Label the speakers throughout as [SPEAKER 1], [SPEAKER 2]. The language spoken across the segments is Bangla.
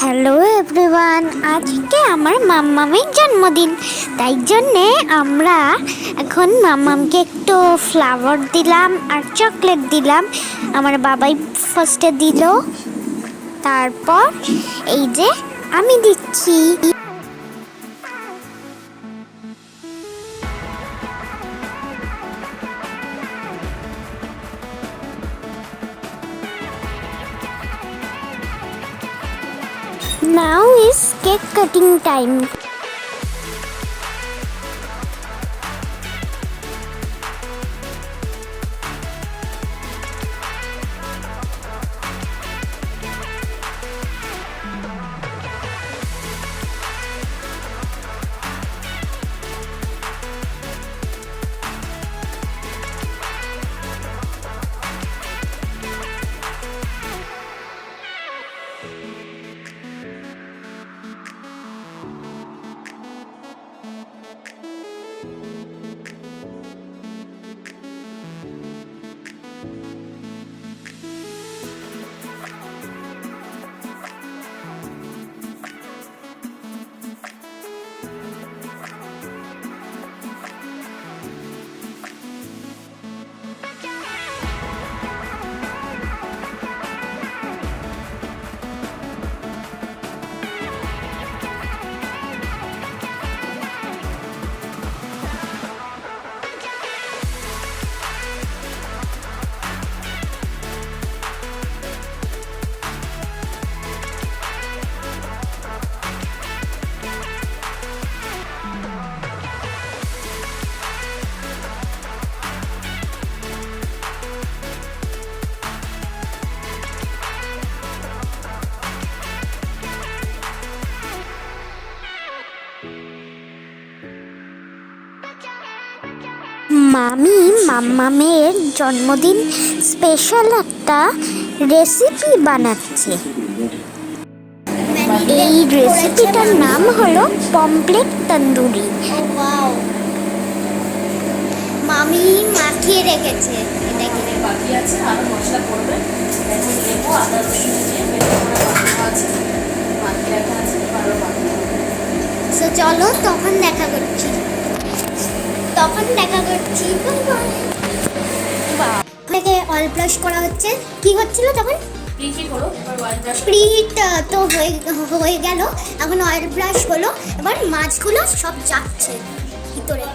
[SPEAKER 1] হ্যালো এভরিওয়ান, আজকে আমার মাম্মামের জন্মদিন। তাই জন্যে আমরা এখন মাম্মামকে একটু ফ্লাওয়ার দিলাম আর চকলেট দিলাম। আমার বাবাই ফার্স্টে দিল, তারপর এই যে আমি দিচ্ছি। Now is cake cutting time. মামি মাম্মামের জন্মদিন স্পেশাল একটা রেসিপি বানাচ্ছে। এই রেসিপিটার নাম হলো পমফ্রেট তন্দুরি। মামি মাখিয়ে রেখেছে, এটা বাকি আছে আর মশলা করবে। এখন লেবু আদা রসুন দিয়ে মাখিয়ে রাখা আছে, আরো বাকি। সো চলো তখন দেখা করছি। থেকে অয়েল ব্রাশ করা হচ্ছে। কি হচ্ছিল তখন? প্রিহিট তো হয়ে গেল, এখন অয়েল ব্রাশ হলো। এবার মাছগুলো সব যাচ্ছে ভিতরে।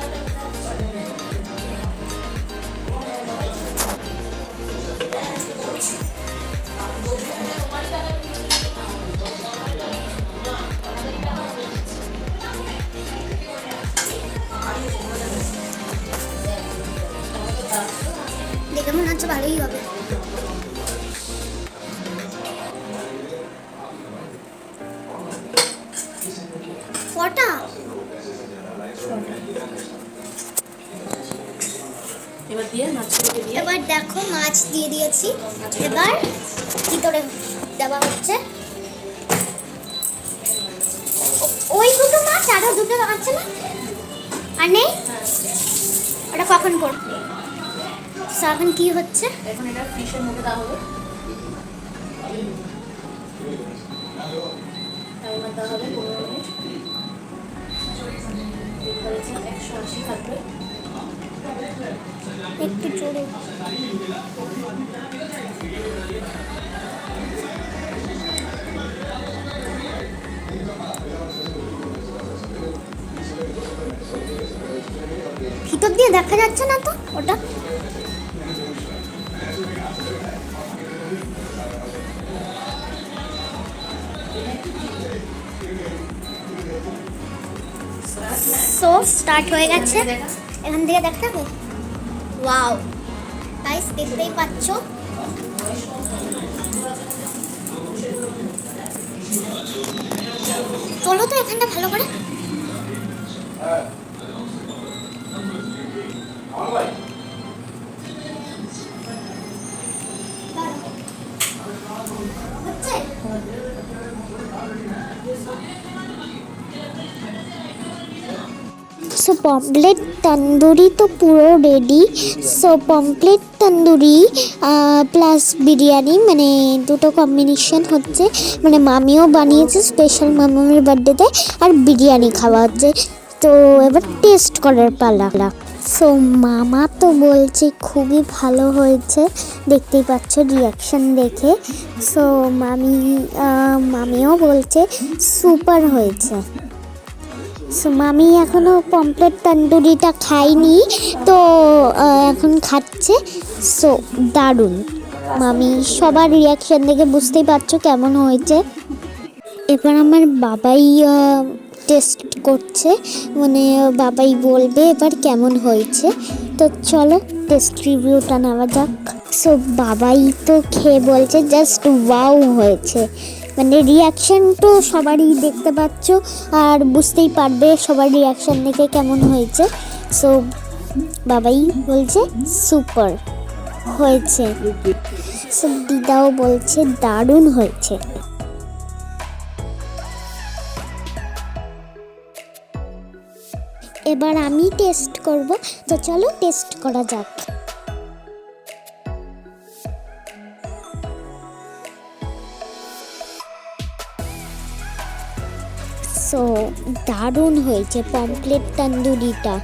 [SPEAKER 1] দেখে মনে হচ্ছে ভালোই হবে। কটা? এবার দেখো মাছ দিয়ে দিয়েছি, এবার ভিতরে দেওয়া হচ্ছে। ওই দুটো মাছ আরো দুটো আছে না? আর নেই? ওটা কখন করবে? এখন কি হচ্ছে? এখন এটা ফিশের মধ্যে দেওয়া হবে। টাইমার দেওয়া হবে 15 মিনিট। 180 থাকবে। একটু জোরে। ভিতর দিয়ে দেখা যাচ্ছে না তো ওটা। সো স্টার্ট হয়ে গেছে, এখান থেকে দেখতে হবে। ওয়াও গাইস, দেখতেই পাচ্ছ। চলো তো এখানটা ভালো করে। সো পমপ্লেট তন্দুরি তো পুরো ready. So pomfret tandoori plus biryani মানে দুটো কম্বিনেশন হচ্ছে, মানে মামিও বানিয়েছে স্পেশাল মামামের বার্থডেতে, আর বিরিয়ানি খাওয়া হচ্ছে। তো এবার টেস্ট করার পালা। সো মামা তো বলছে খুবই ভালো হয়েছে, দেখতেই পাচ্ছ রিয়াকশন দেখে। সো মামিও বলছে সুপার হয়েছে। সো মামি এখনও পমপ্লেট তন্দুরিটা খায়নি, তো এখন খাচ্ছে। সো দারুণ। মামি সবার রিয়াকশন দেখে বুঝতেই পারছো কেমন হয়েছে। এবার আমার বাবাই টেস্ট করছে, মানে বাবাই বলবে এবার কেমন হয়েছে। তো চলো টেস্ট রিভিউটা নেওয়া যাক। সো বাবাই তো খেয়ে বলছে জাস্ট ওয়াও হয়েছে, মানে রিয়াকশন তো সবারই দেখতে পাচ্ছ আর বুঝতেই পারবে সবার রিয়াকশন দেখে কেমন হয়েছে। সো বাবাই বলছে সুপার হয়েছে। সো দিদাও বলছে দারুণ হয়েছে। এবার আমি টেস্ট করব, তো চলো টেস্ট করা যাক। সো দারুণ হয়েছে পমপ্লেট তন্দুরিটা।